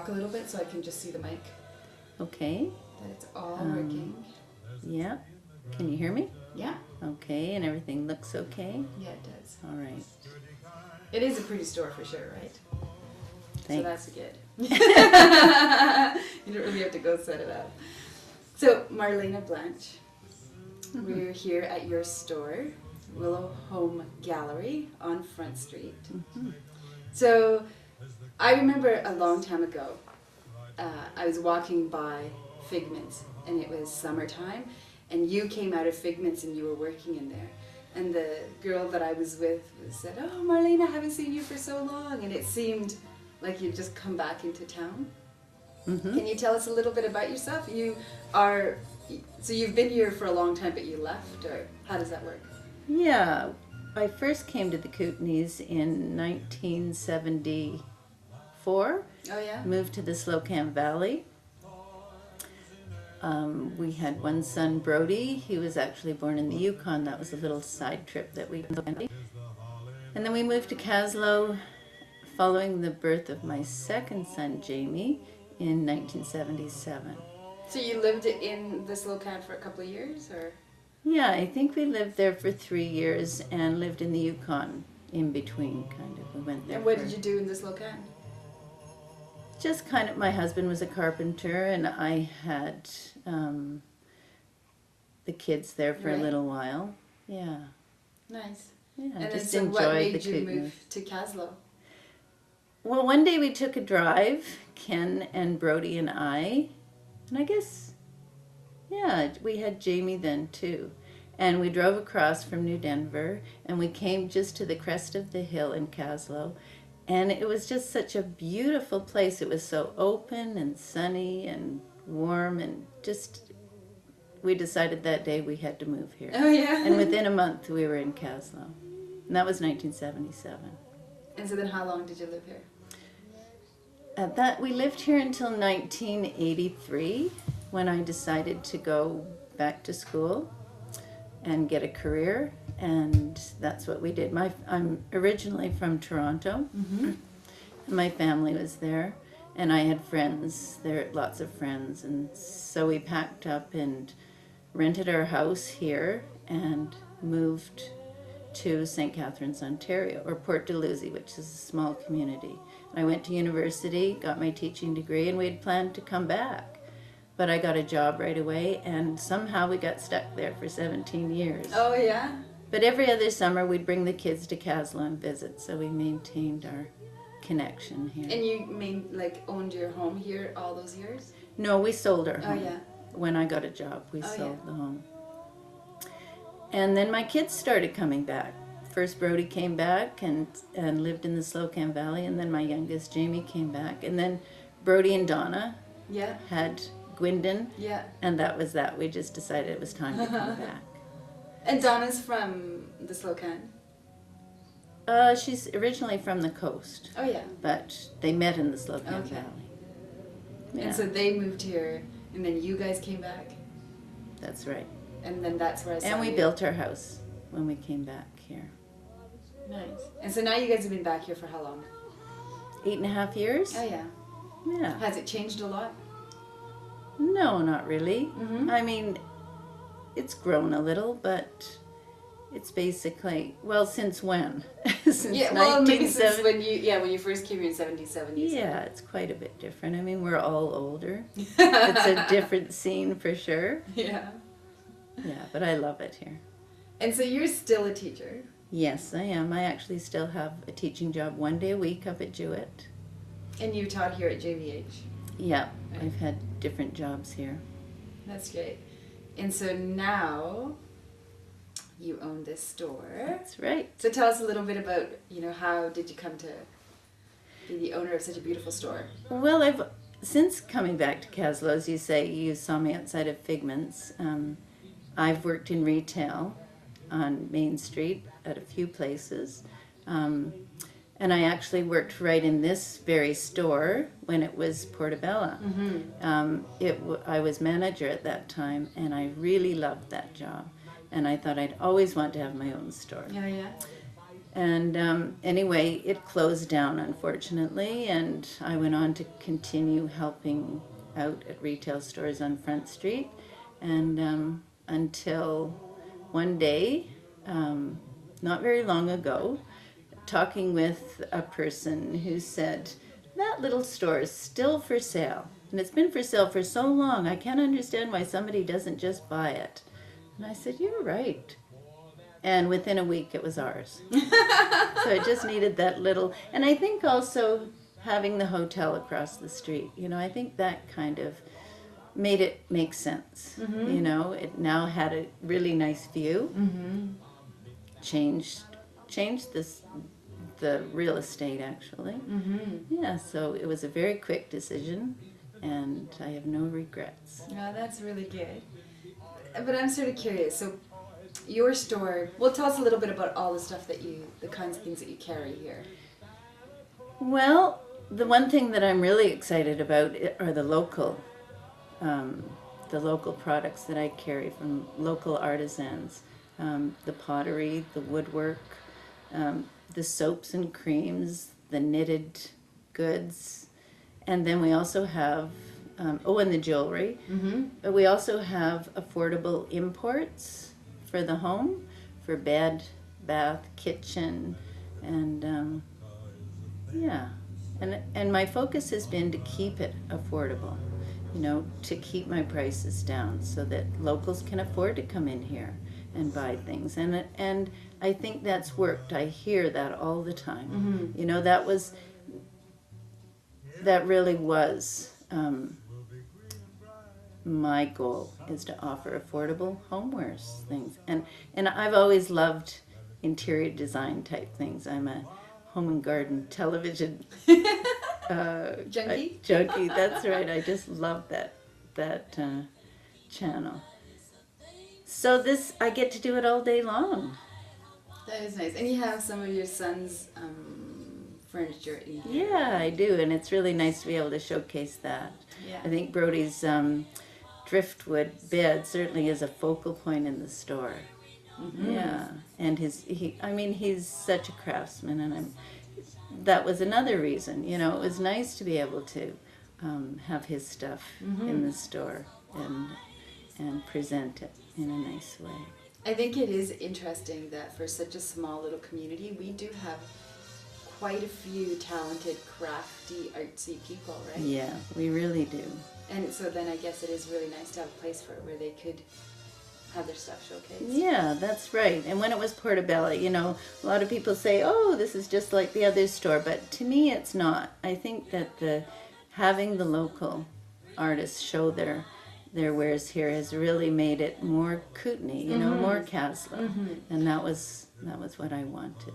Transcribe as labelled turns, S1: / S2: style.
S1: talk a little bit so I can just see the mic?
S2: Okay.
S1: That it's all working.
S2: Yeah. Can you hear me?
S1: Yeah.
S2: Okay, and everything looks okay?
S1: Yeah, it does.
S2: All right.
S1: It is a pretty store for sure, right?
S2: Thanks.
S1: So that's good. You don't really have to go set it up. So, Marlaina Blanche, we're here at your store, Willow Home Gallery on Front Street. So, I remember a long time ago, I was walking by Figments, and it was summertime, and you came out of Figments and you were working in there. And the girl that I was with said, "Oh, Marlaina, I haven't seen you for so long," and it seemed like you'd just come back into town. Can you tell us a little bit about yourself? So you've been here for a long time, but you left, or how does that work?
S2: Yeah. I first came to the Kootenays in 1974.
S1: Oh yeah?
S2: Moved to the Slocan Valley. We had one son, Brody. He was actually born in the Yukon. That was a little side trip that we did. And then we moved to Kaslo following the birth of my second son, Jamie, in 1977.
S1: So you lived in the Slocan for a couple of years, or?
S2: Yeah, I think we lived there for 3 years and lived in the Yukon in between, kind of. We went there.
S1: And what did you do in the Slocan?
S2: Just kind of, my husband was a carpenter, and I had the kids there for a little while. Yeah.
S1: Nice.
S2: Yeah,
S1: And
S2: just
S1: then, so what
S2: enjoyed
S1: made
S2: the
S1: you
S2: Kootenays.
S1: move to Kaslo?
S2: Well, one day we took a drive, Ken and Brody and I guess, yeah, we had Jamie then too. And we drove across from New Denver, and we came just to the crest of the hill in Kaslo. And it was just such a beautiful place. It was so open and sunny and warm, and just, we decided that day we had to move here.
S1: Oh yeah?
S2: And within a month we were in Kaslo. And that was 1977.
S1: And so then how long did you live here?
S2: We lived here until 1983, when I decided to go back to school and get a career, and that's what we did. I'm originally from Toronto. My family was there, and I had friends there, lots of friends, and so we packed up and rented our house here and moved to St. Catharines, Ontario, or Port Dalhousie, which is a small community. I went to university, got my teaching degree, and we had planned to come back. But I got a job right away, and somehow we got stuck there for 17 years.
S1: Oh yeah?
S2: But every other summer we'd bring the kids to Kaslo and visit, so we maintained our connection here.
S1: And you owned your home here all those years?
S2: No, we sold our home.
S1: Oh yeah.
S2: When I got a job, we sold
S1: yeah.
S2: the home. And then my kids started coming back. First Brody came back and lived in the Slocan Valley, and then my youngest Jamie came back, and then Brody and Donna had Gwendon, and that was that. We just decided it was time to come back.
S1: And Donna's from the Slocan?
S2: She's originally from the coast.
S1: Oh yeah.
S2: But they met in the Slocan Valley. Yeah.
S1: And so they moved here, and then you guys came back?
S2: That's right.
S1: And then that's where I saw you.
S2: And we built our house when we came back here.
S1: Nice. And so now you guys have been back here for how long?
S2: 8.5 years.
S1: Oh yeah.
S2: Yeah.
S1: Has it changed a lot?
S2: No, not really. I mean, it's grown a little, but it's basically, well, since when? Since
S1: maybe since when you first came here in 77.
S2: Yeah, it's quite a bit different. I mean, we're all older. It's a different scene for sure.
S1: Yeah.
S2: Yeah, but I love it here.
S1: And so you're still a teacher?
S2: Yes, I am. I actually still have a teaching job 1 day a week up at Jewett.
S1: And you taught here at JVH?
S2: Yeah, I've had different jobs here.
S1: That's great. And so now you own this store.
S2: That's right.
S1: So tell us a little bit about, how did you come to be the owner of such a beautiful store?
S2: Well, since coming back to Kaslo, as you say, you saw me outside of Figments. I've worked in retail on Main Street at a few places. And I actually worked right in this very store when it was Portobello. I was manager at that time, and I really loved that job. And I thought I'd always want to have my own store.
S1: Yeah.
S2: And anyway, it closed down, unfortunately, and I went on to continue helping out at retail stores on Front Street, and until one day, not very long ago, talking with a person who said, that little store is still for sale, and it's been for sale for so long, I can't understand why somebody doesn't just buy it. And I said, you're right. And within a week, it was ours. So it just needed that little, and I think also having the hotel across the street, you know, I think that kind of made it make sense.
S1: Mm-hmm.
S2: You know, it now had a really nice view.
S1: Mm-hmm.
S2: Changed the real estate, actually.
S1: Mm-hmm.
S2: Yeah, so it was a very quick decision, and I have no regrets.
S1: Oh, that's really good. But I'm sort of curious. So, your store. Well, tell us a little bit about all the stuff the kinds of things that you carry here.
S2: Well, the one thing that I'm really excited about are the local products that I carry from local artisans. The pottery, the woodwork, the soaps and creams, the knitted goods, and then we also have, and the jewelry.
S1: Mm-hmm.
S2: But we also have affordable imports for the home, for bed, bath, kitchen, and yeah. And my focus has been to keep it affordable, you know, to keep my prices down so that locals can afford to come in here and buy things. And I think that's worked. I hear that all the time.
S1: Mm-hmm.
S2: You know, that really was my goal, is to offer affordable homewares things. And I've always loved interior design type things. I'm a home and garden television
S1: Junkie?
S2: junkie, that's right. I just love that channel. So I get to do it all day long.
S1: That is nice. And you have some of your son's furniture in here.
S2: Yeah, I do, and it's really nice to be able to showcase that.
S1: Yeah.
S2: I think Brody's driftwood bed certainly is a focal point in the store.
S1: Mm-hmm.
S2: Yeah, and he's such a craftsman, and that was another reason. You know, it was nice to be able to have his stuff
S1: Mm-hmm.
S2: in the store and present it in a nice way.
S1: I think it is interesting that for such a small little community, we do have quite a few talented, crafty, artsy people, right?
S2: Yeah, we really do.
S1: And so then I guess it is really nice to have a place for it where they could have their stuff showcased.
S2: Yeah, that's right. And when it was Portobello, you know, a lot of people say, oh, this is just like the other store. But to me, it's not. I think that having the local artists show their wares here has really made it more Kootenai, you know,
S1: Mm-hmm.
S2: more Caslow.
S1: Mm-hmm.
S2: And that was what I wanted.